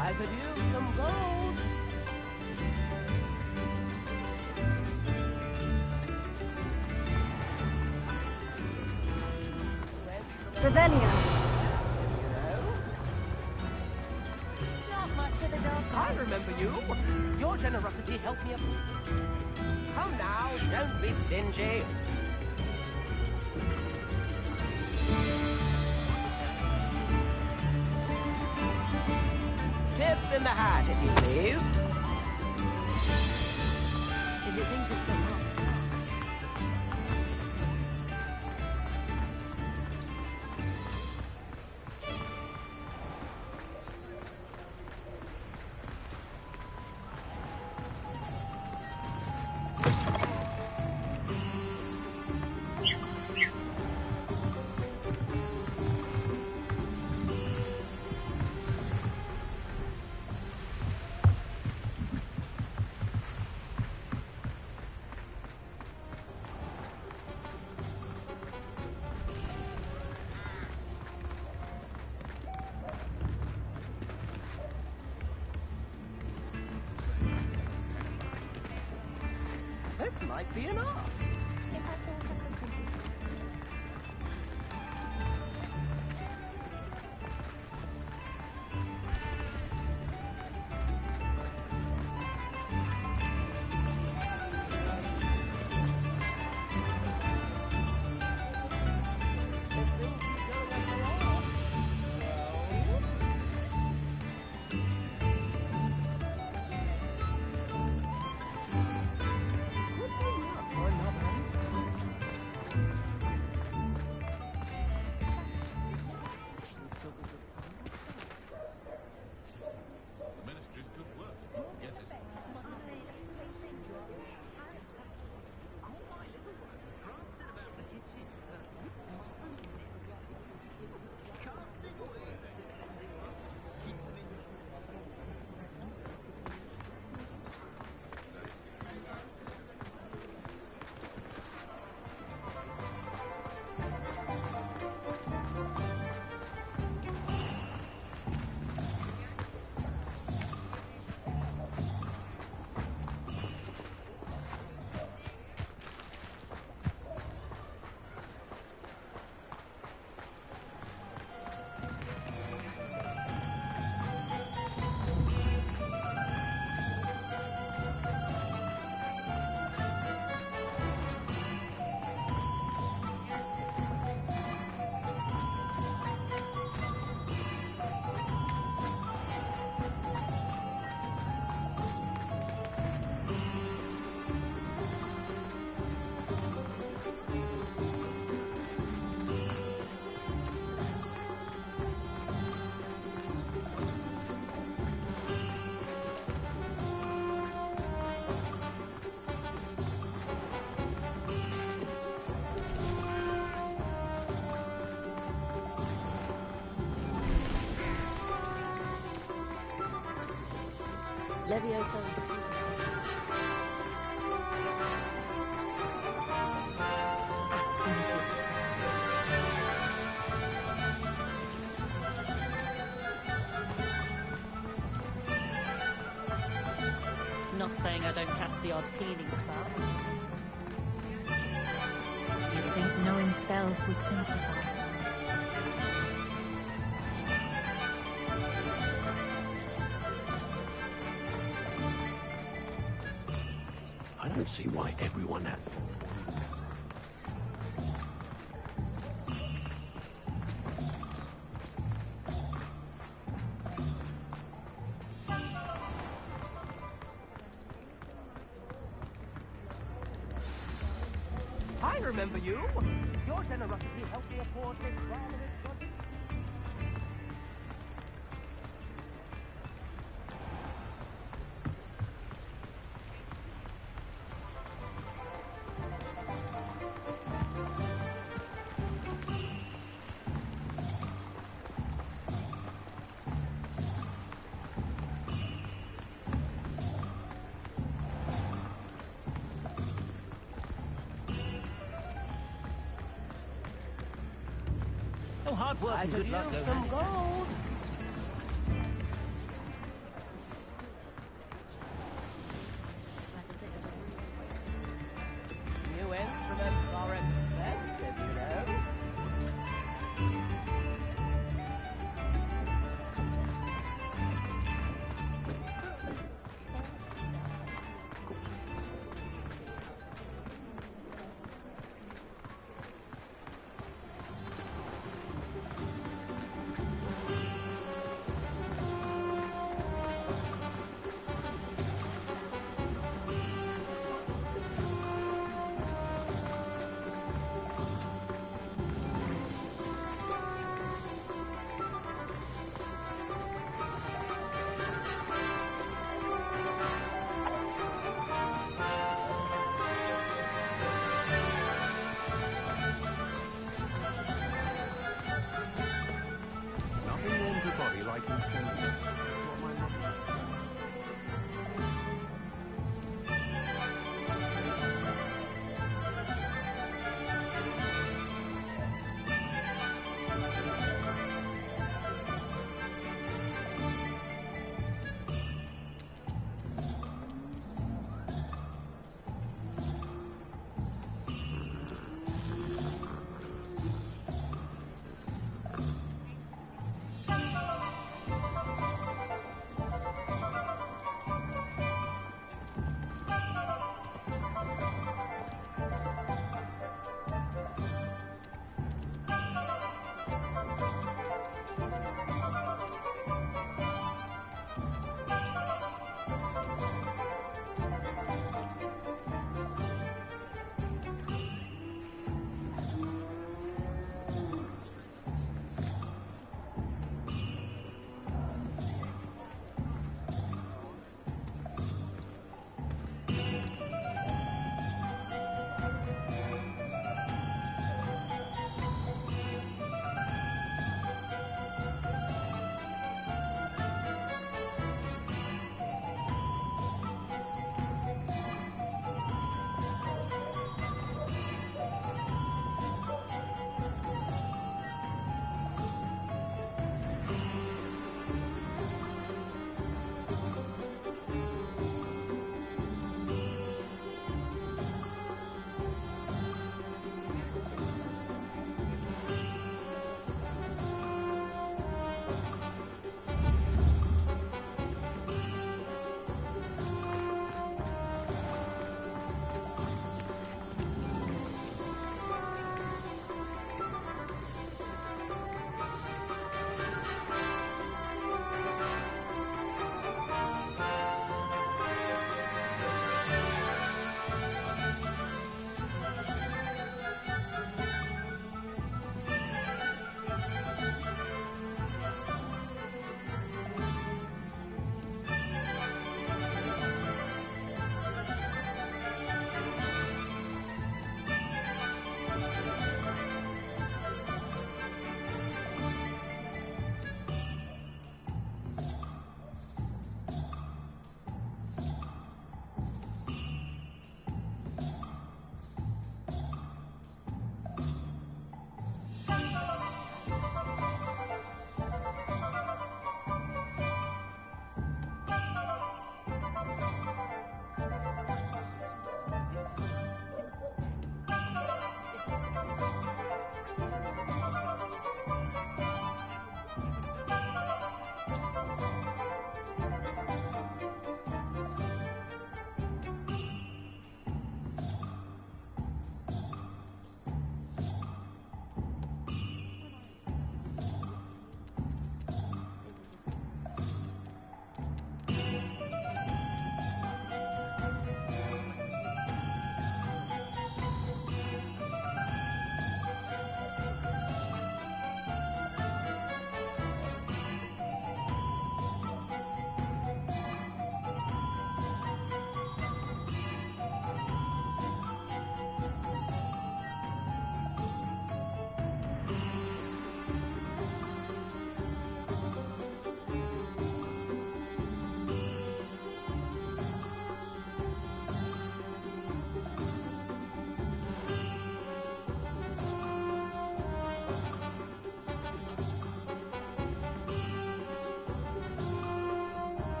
I could use some gold. Revelio. Not much of the dog. I remember you. Your generosity helped me up. Come now, don't be stingy. Tips in the hat, if you please. If you think it's so much. might be enough. Leviosa. Not saying I don't cast the odd healing spell. You'd think knowing spells would simplify. I don't see why everyone has. I remember you. Your generosity helped me afford this glamorous project. Oh, hard work I and could good luck use go some hand in hand. gold. New instruments are expensive, you know.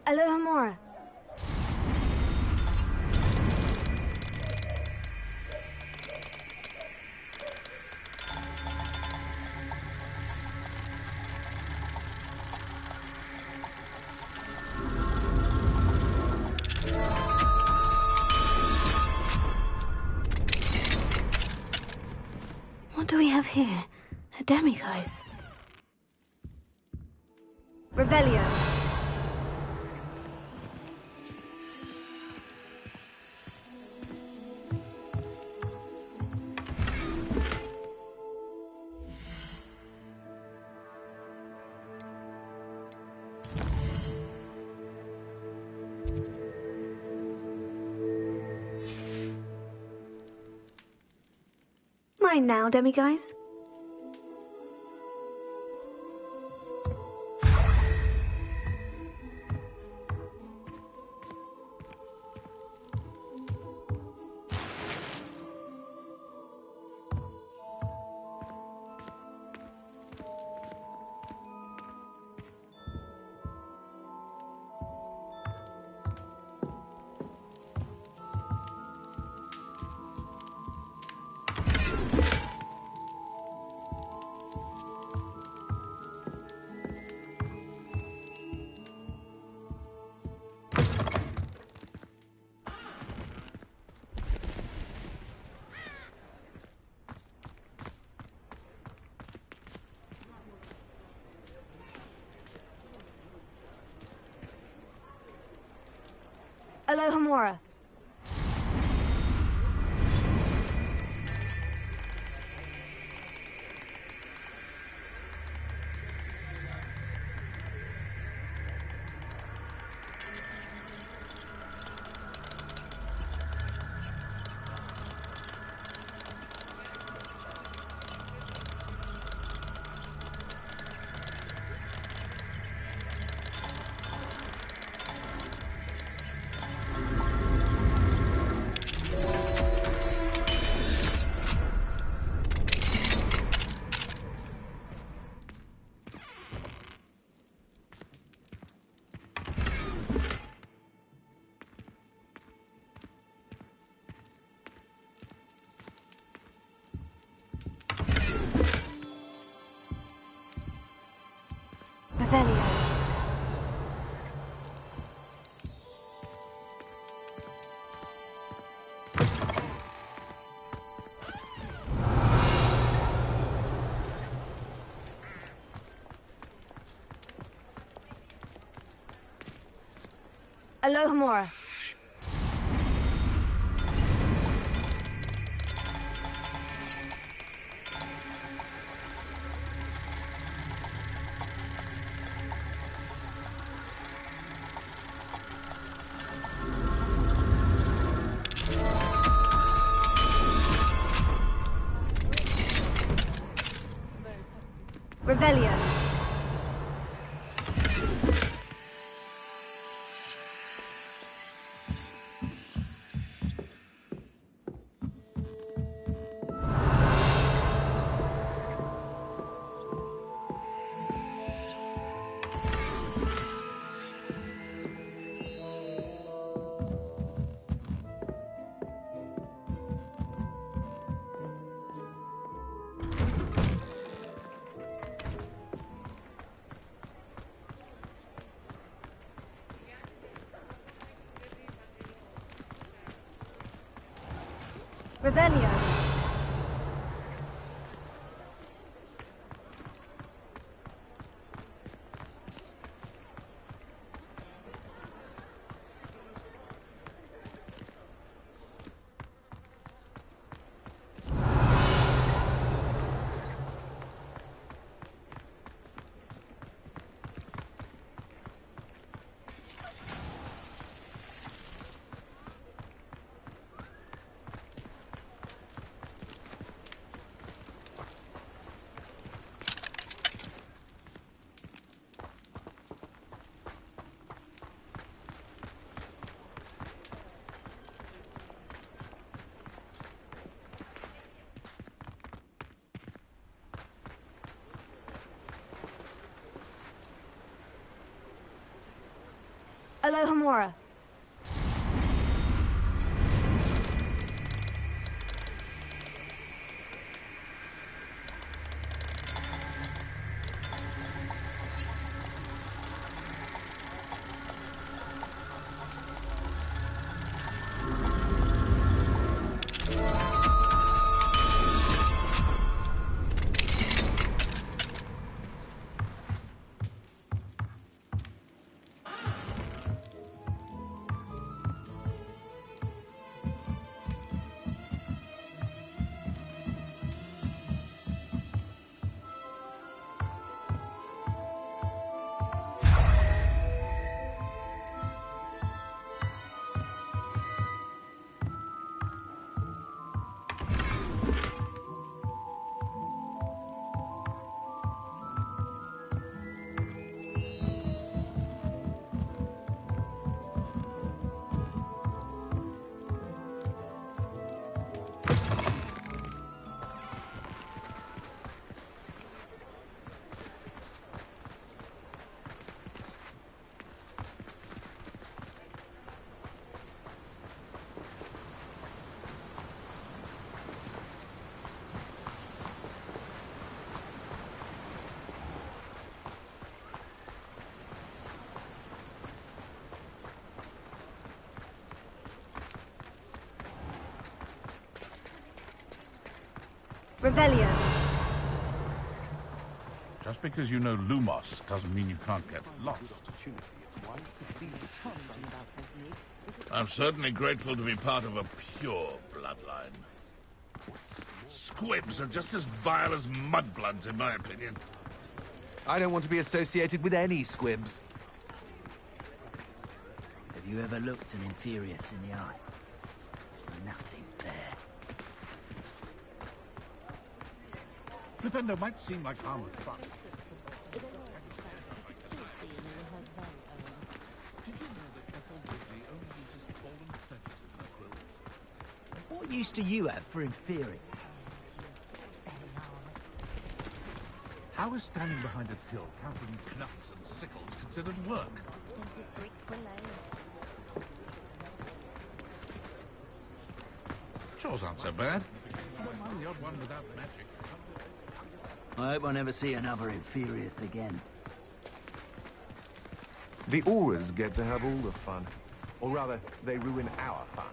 Alohomora. What do we have here? A demiguise. Revelio. Mine now, demiguise. Alohomora. Revelio. Alohomora. Revelio. Revelio. Alohomora. Revelio. Just because you know Lumos doesn't mean you can't get lost. I'm certainly grateful to be part of a pure bloodline. Squibs are just as vile as mudbloods, in my opinion. I don't want to be associated with any squibs. Have you ever looked an Inferius in the eye? Nothing there. Flipendo might seem like armored truck. What use do you have for Inferius? How is standing behind a till counting knuffs and sickles considered work? Chores aren't so bad. I don't mind the odd one without magic. I hope I never see another Inferius again. The Auras get to have all the fun. Or rather, they ruin our fun.